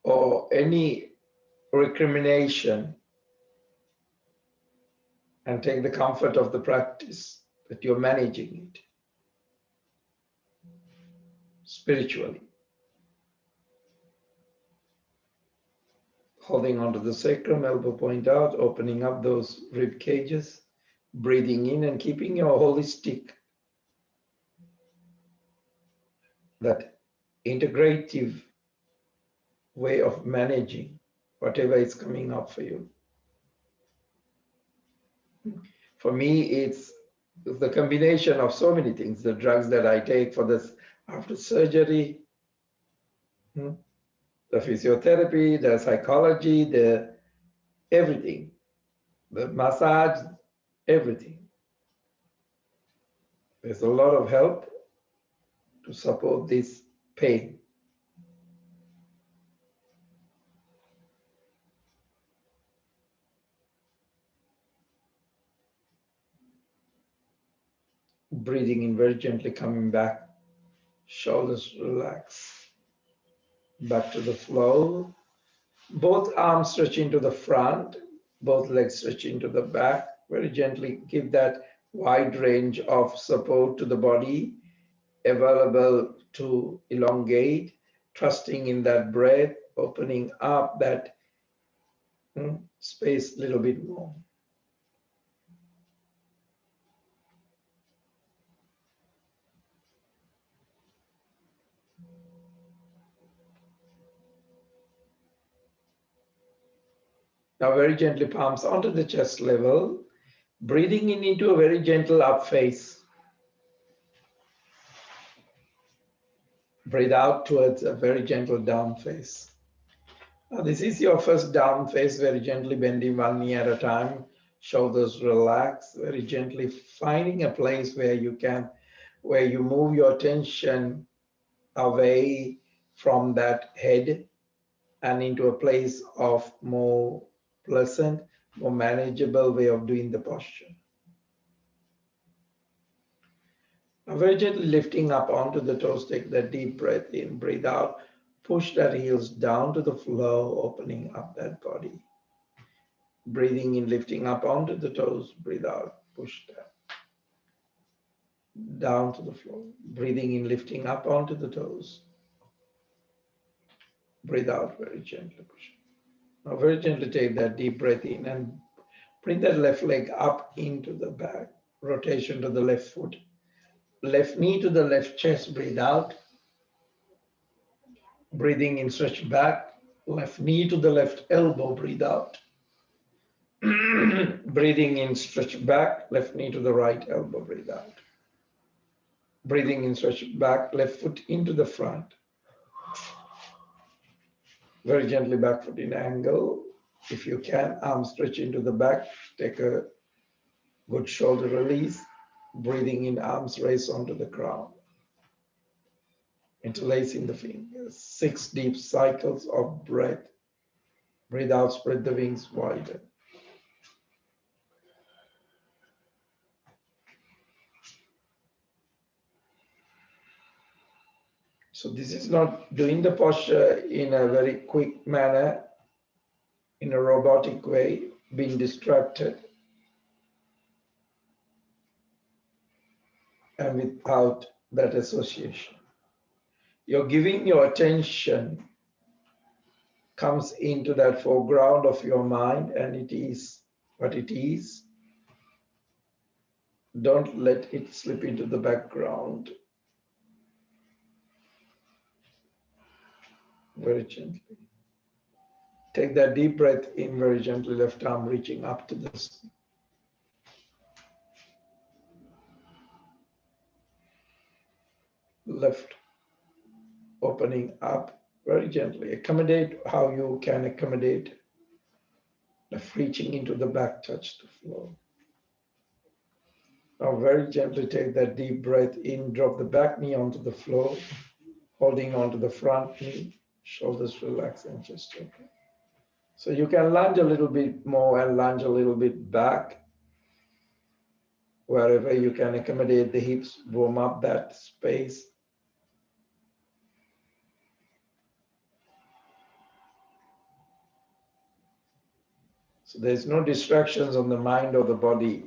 Speaker 1: Or any recrimination, and take the comfort of the practice that you're managing it spiritually. Holding onto the sacrum, elbow point out, opening up those rib cages, breathing in and keeping your holistic, that integrative way of managing whatever is coming up for you. For me, it's the combination of so many things, the drugs that I take for this after surgery, the physiotherapy, the psychology, the everything, the massage, everything. There's a lot of help to support this pain. Breathing in very gently, coming back, shoulders relax, back to the flow. Both arms stretch into the front, both legs stretch into the back. Very gently give that wide range of support to the body, available to elongate, trusting in that breath, opening up that space a little bit more. Now very gently palms onto the chest level, breathing in into a very gentle up face. Breathe out towards a very gentle down face. Now this is your first down face, very gently bending one knee at a time, shoulders relax, very gently finding a place where you move your attention away from that head and into a place of more pleasant, more manageable way of doing the posture. Now very gently lifting up onto the toes, take that deep breath in, breathe out, push that heels down to the floor, opening up that body. Breathing in, lifting up onto the toes, breathe out, push that down to the floor. Breathing in, lifting up onto the toes. Breathe out very gently, push. Now very gently take that deep breath in and bring that left leg up into the back. Rotation to the left foot. Left knee to the left chest, breathe out. Breathing in, stretch back. Left knee to the left elbow, breathe out. Breathing in, stretch back. Left knee to the right elbow, breathe out. Breathing in, stretch back. Left foot into the front. Very gently back foot in angle. If you can, arms stretch into the back. Take a good shoulder release. Breathing in, arms raise onto the ground. Interlacing the fingers. 6 deep cycles of breath. Breathe out, spread the wings wider. So this is not doing the posture in a very quick manner, in a robotic way, being distracted, and without that association. You're giving your attention comes into that foreground of your mind, and it is what it is. Don't let it slip into the background. Very gently. Take that deep breath in very gently, left arm reaching up to the sun. Left opening up very gently. Accommodate how you can accommodate. Left reaching into the back, touch the floor. Now very gently take that deep breath in, drop the back knee onto the floor, holding onto the front knee, shoulders relax and chest open. So you can lunge a little bit more and lunge a little bit back. Wherever you can accommodate the hips, warm up that space. So there's no distractions on the mind or the body.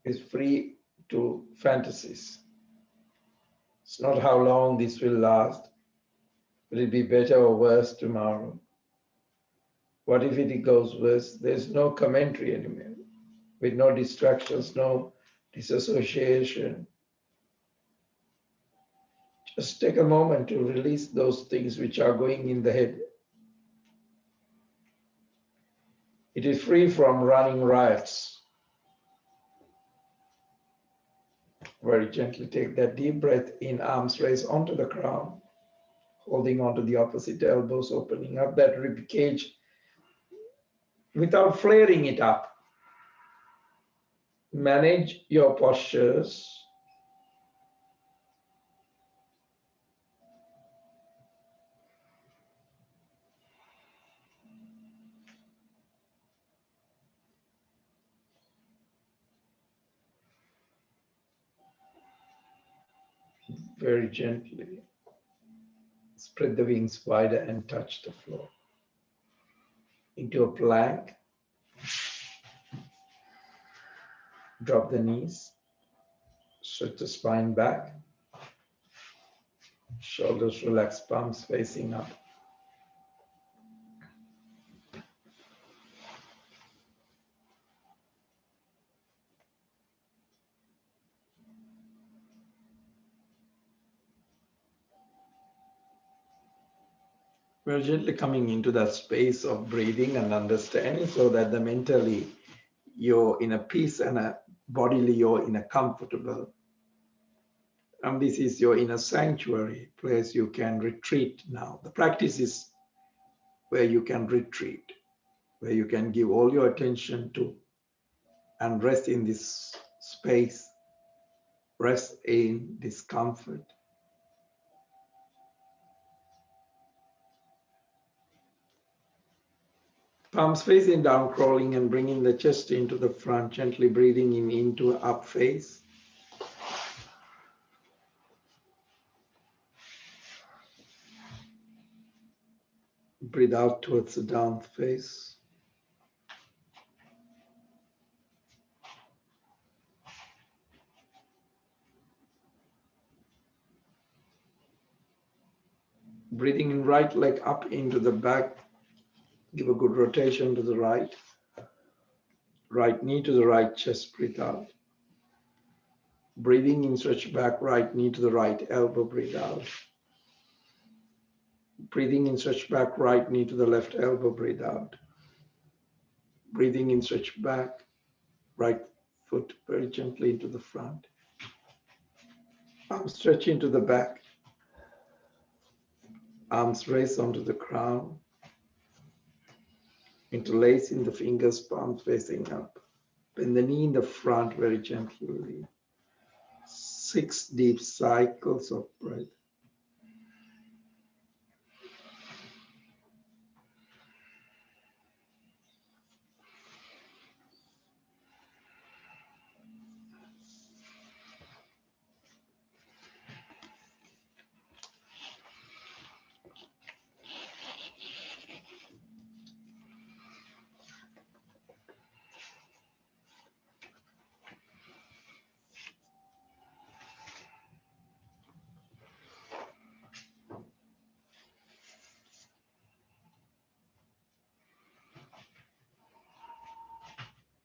Speaker 1: It's free to fantasies. It's not how long this will last. Will it be better or worse tomorrow? What if it goes worse? There's no commentary anymore, with no distractions, no disassociation. Just take a moment to release those things which are going in the head. It is free from running riots. Very gently take that deep breath in, arms raised onto the ground, holding onto the opposite elbows, opening up that rib cage without flaring it up. Manage your postures Very gently spread the wings wider and touch the floor. Into a plank. Drop the knees. Stretch the spine back. Shoulders relaxed, palms facing up. We're gently coming into that space of breathing and understanding so that the mentally you're in a peace and a bodily you're in a comfortable. And this is your inner sanctuary, place you can retreat now. The practice is where you can retreat, where you can give all your attention to and rest in this space, rest in discomfort. Palms facing down, crawling and bringing the chest into the front, gently breathing in into up face. Breathe out towards the down face. Breathing in right leg up into the back. Give a good rotation to the right. Right knee to the right chest, breathe out. Breathing in, stretch back, right knee to the right elbow, breathe out. Breathing in, stretch back, right knee to the left elbow, breathe out. Breathing in, stretch back, right foot very gently into the front. Arms stretch into the back. Arms raise onto the crown. Interlacing the fingers, palms facing up. Bend the knee in the front very gently. 6 deep cycles of breath.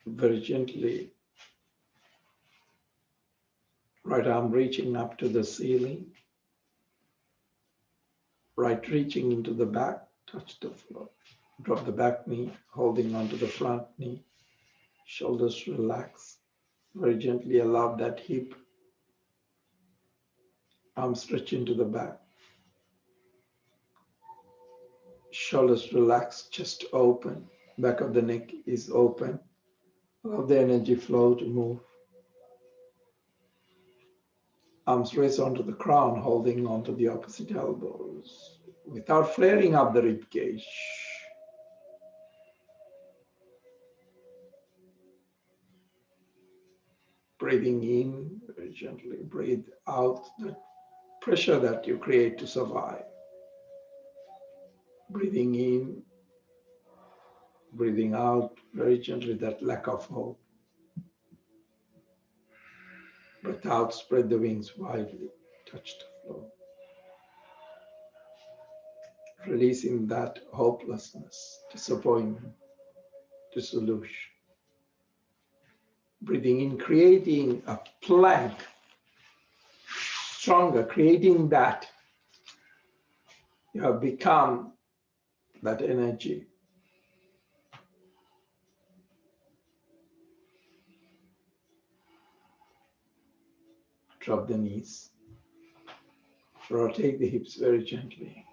Speaker 1: Very gently, right arm reaching up to the ceiling, right reaching into the back, touch the floor. Drop the back knee, holding onto the front knee, shoulders relax. Very gently allow that hip, arm stretch into the back. Shoulders relax, chest open, back of the neck is open. Allow the energy flow to move. Arms raise onto the crown, holding onto the opposite elbows without flaring up the rib cage. Breathing in very gently, breathe out the pressure that you create to survive. Breathing in, breathing out very gently, that lack of hope. Breath out, spread the wings widely, touch the floor. Releasing that hopelessness, disappointment, disillusion. Breathing in, creating a plank, stronger, creating that. You have become that energy. Drop the knees. Rotate the hips very gently.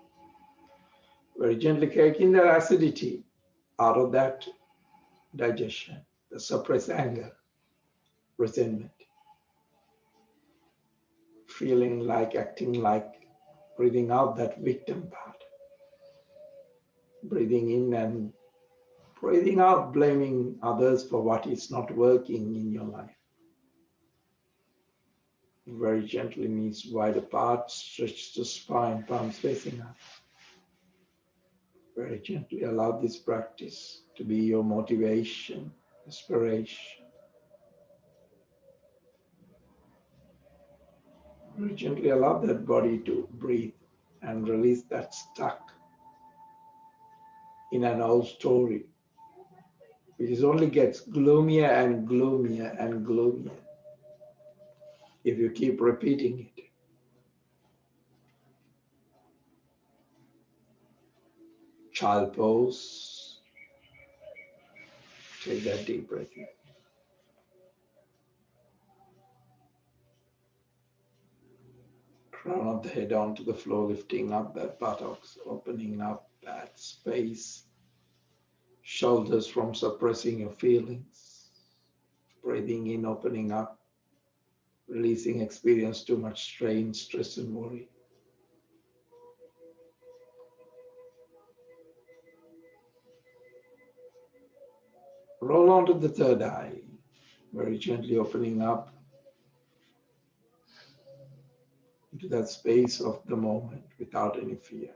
Speaker 1: Very gently taking the acidity out of that digestion, the suppressed anger, resentment. Feeling like, acting like, breathing out that victim part. Breathing in and breathing out, blaming others for what is not working in your life. Very gently, knees wide apart, stretch the spine, palms facing up. Very gently allow this practice to be your motivation, inspiration. Very gently allow that body to breathe and release that stuck in an old story, which only gets gloomier and gloomier and gloomier if you keep repeating it. Child pose. Take that deep breath in. Crown of the head onto the floor, lifting up that buttocks, opening up that space. Shoulders from suppressing your feelings. Breathing in, opening up, releasing experience too much strain, stress, and worry. Roll onto the third eye, very gently opening up into that space of the moment without any fear.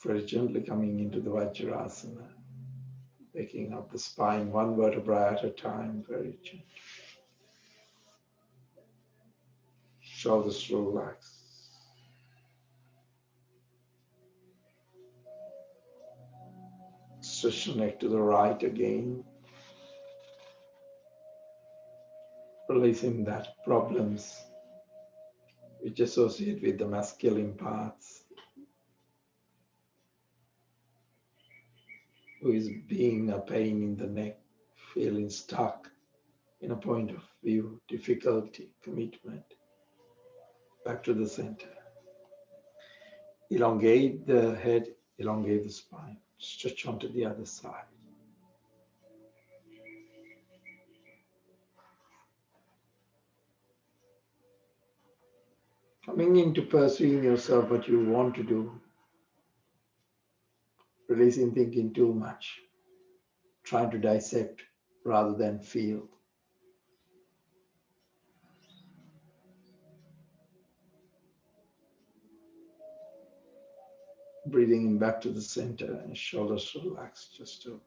Speaker 1: Very gently coming into the Vajrasana, picking up the spine one vertebra at a time, very gently. Shoulders relax. Stretch the neck to the right again, releasing that problems which associate with the masculine parts, who is being a pain in the neck, feeling stuck in a point of view, difficulty, commitment. Back to the center. Elongate the head, elongate the spine. Stretch onto the other side. Coming into pursuing yourself what you want to do, releasing thinking too much, trying to dissect rather than feel. Breathing in back to the center and shoulders relaxed, just open.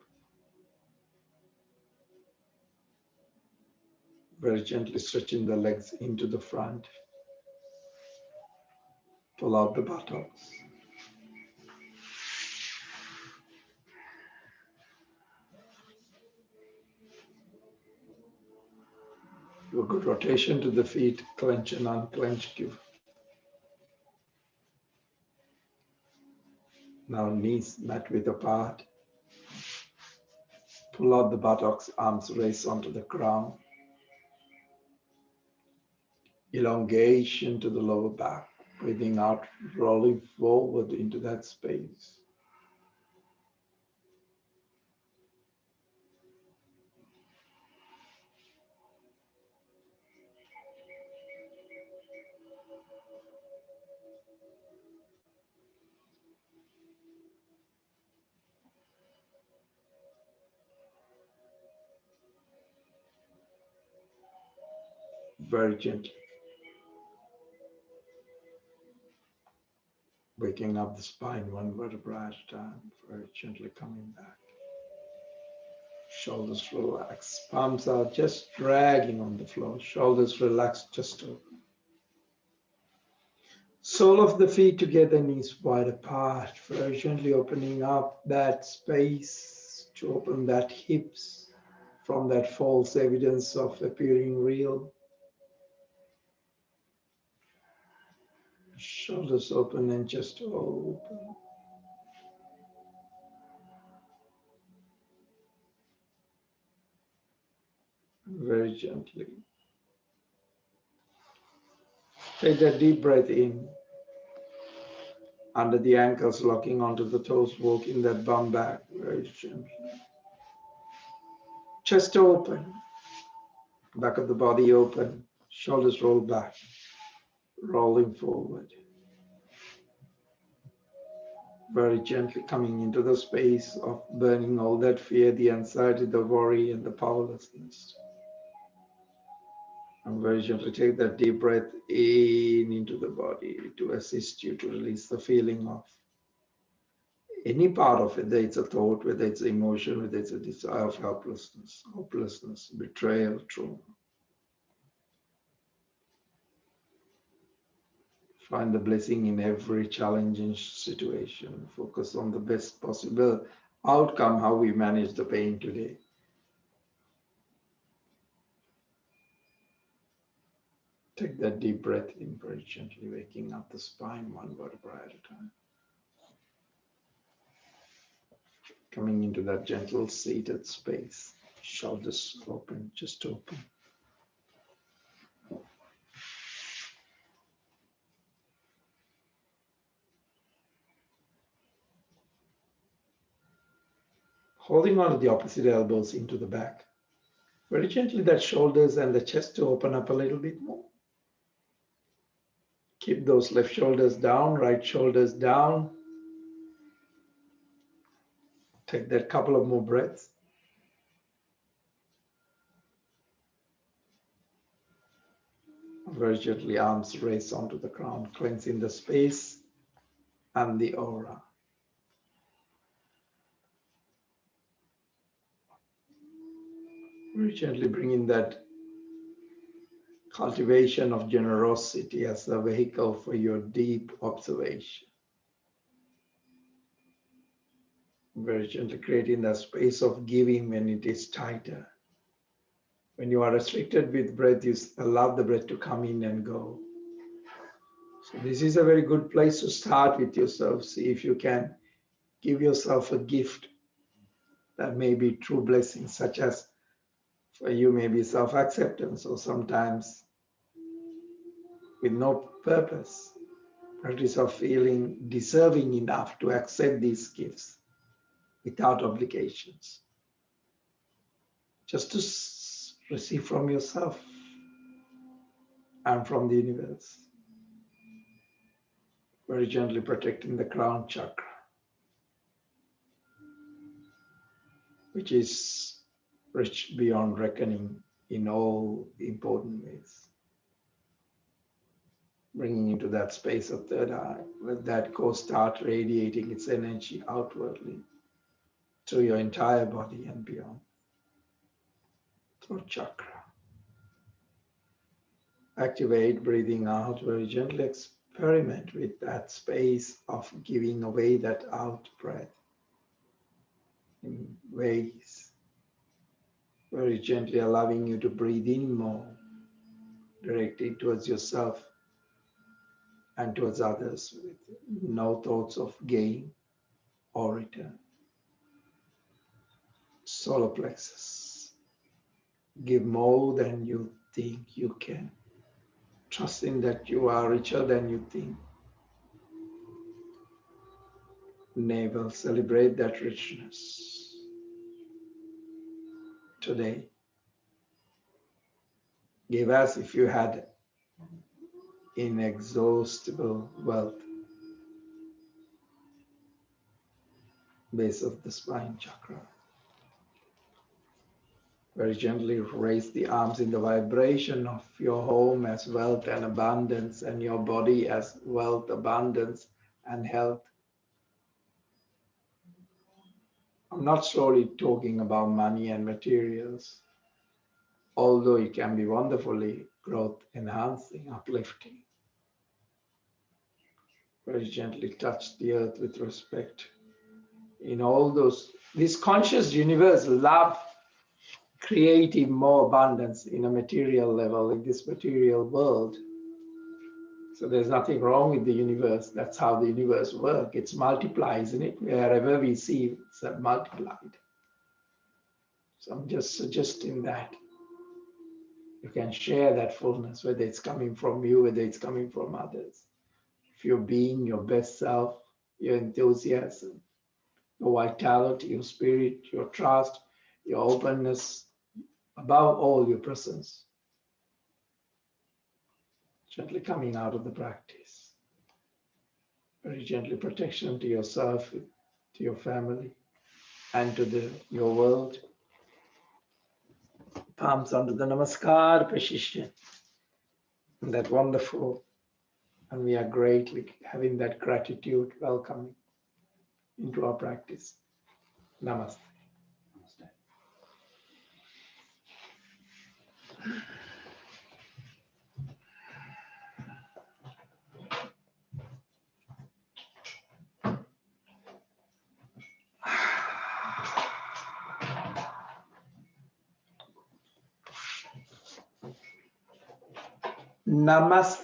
Speaker 1: Very gently stretching the legs into the front. Pull out the buttocks. Do a good rotation to the feet, clench and unclench. Give. Now knees mat width apart. Pull out the buttocks, arms raise onto the ground. Elongation to the lower back. Breathing out, rolling forward into that space. Very gently. Waking up the spine one vertebra at a time. Very gently coming back. Shoulders relax. Palms are just dragging on the floor. Shoulders relax, just open. Sole of the feet together, knees wide apart. Very gently opening up that space to open that hips from that false evidence of appearing real. Shoulders open and just open. Very gently. Take that deep breath in. Under the ankles, locking onto the toes, walking that bum back very gently. Chest open. Back of the body open. Shoulders roll back. Rolling forward. Very gently coming into the space of burning all that fear, the anxiety, the worry, and the powerlessness. And very gently take that deep breath in into the body to assist you to release the feeling of any part of it, whether it's a thought, whether it's an emotion, whether it's a desire of helplessness, hopelessness, betrayal, trauma. Find the blessing in every challenging situation. Focus on the best possible outcome, how we manage the pain today. Take that deep breath in very gently, waking up the spine one vertebra at a time. Coming into that gentle seated space. Shoulders open, just open. Holding on to the opposite elbows into the back. Very gently that shoulders and the chest to open up a little bit more. Keep those left shoulders down, right shoulders down. Take that couple of more breaths. Very gently, arms raised onto the ground, cleansing the space and the aura. Very gently bringing that cultivation of generosity as a vehicle for your deep observation. Very gently creating that space of giving when it is tighter. When you are restricted with breath, you allow the breath to come in and go. So this is a very good place to start with yourself. See if you can give yourself a gift that may be true blessings, such as for you maybe self-acceptance, or sometimes with no purpose, practice of feeling deserving enough to accept these gifts without obligations. Just to receive from yourself and from the universe. Very gently protecting the crown chakra, which is rich beyond reckoning in all important ways. Bringing into that space of third eye, let that core start radiating its energy outwardly through your entire body and beyond. Throat chakra. Activate breathing out very gently. Experiment with that space of giving away that out breath in ways. Very gently allowing you to breathe in more, directly towards yourself and towards others with no thoughts of gain or return. Solar plexus. Give more than you think you can. Trusting that you are richer than you think. Navel, celebrate that richness. Today, give as if you had inexhaustible wealth. Base of the spine chakra. Very gently raise the arms in the vibration of your home as wealth and abundance, and your body as wealth, abundance, and health. I'm not solely talking about money and materials, although it can be wonderfully growth enhancing, uplifting. Very gently touch the earth with respect. In all those, this conscious universe love creating more abundance in a material level, in this material world. So there's nothing wrong with the universe. That's how the universe works. It's multiplied, isn't it? Wherever we see, it's multiplied. So I'm just suggesting that you can share that fullness, whether it's coming from you, whether it's coming from others. If you're being your best self, your enthusiasm, your vitality, your spirit, your trust, your openness, above all, your presence. Gently coming out of the practice. very gently protection to yourself, to your family, and to your world. Palms onto the Namaskar position. That wonderful. And we are greatly having that gratitude welcoming into our practice. Namaste. Namaste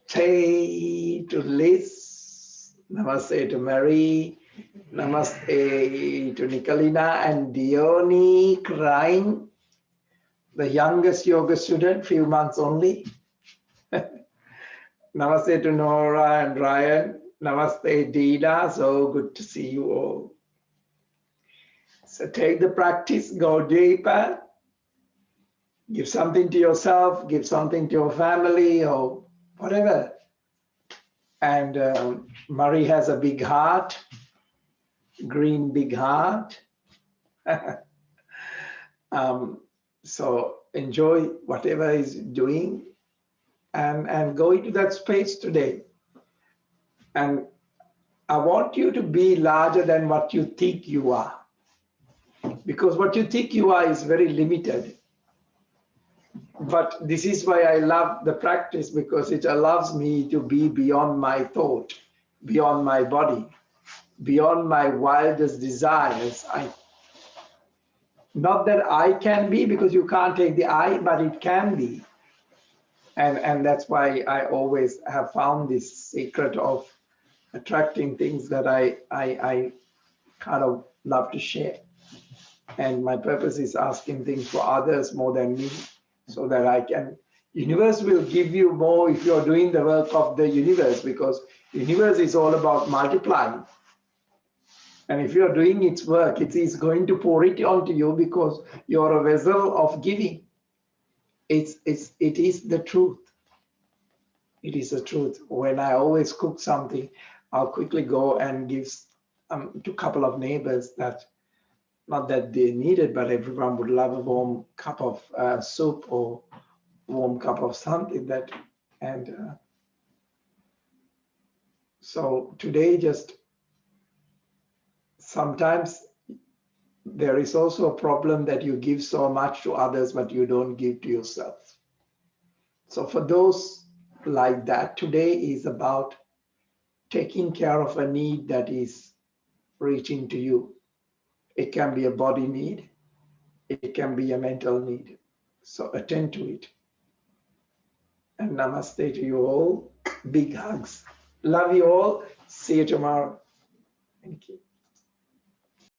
Speaker 1: to Liz. Namaste to Mary. Namaste to Nicolina and Dione crying. The youngest yoga student, few months only. Namaste to Nora and Ryan. Namaste, Dina. So good to see you all. So take the practice, go deeper. Give something to yourself, give something to your family or whatever. And Murray has a big heart, green big heart. So enjoy whatever is doing and go into that space today. And I want you to be larger than what you think you are. Because what you think you are is very limited. But this is why I love the practice, because it allows me to be beyond my thought, beyond my body, beyond my wildest desires. Not that I can be, because you can't take the I, but it can be. And that's why I always have found this secret of attracting things that I kind of love to share. And my purpose is asking things for others more than me, so that I can. Universe will give you more if you're doing the work of the universe, because universe is all about multiplying. And if you're doing its work, it is going to pour it onto you, because you're a vessel of giving. It is the truth. It is the truth. When I always cook something, I'll quickly go and give to a couple of neighbors that, not that they need it, but everyone would love a warm cup of soup or warm cup of something that, and so today just sometimes there is also a problem that you give so much to others, but you don't give to yourself. So for those like that, today is about taking care of a need that is reaching to you. It can be a body need, it can be a mental need. So attend to it. And namaste to you all. Big hugs. Love you all. See you tomorrow. Thank you.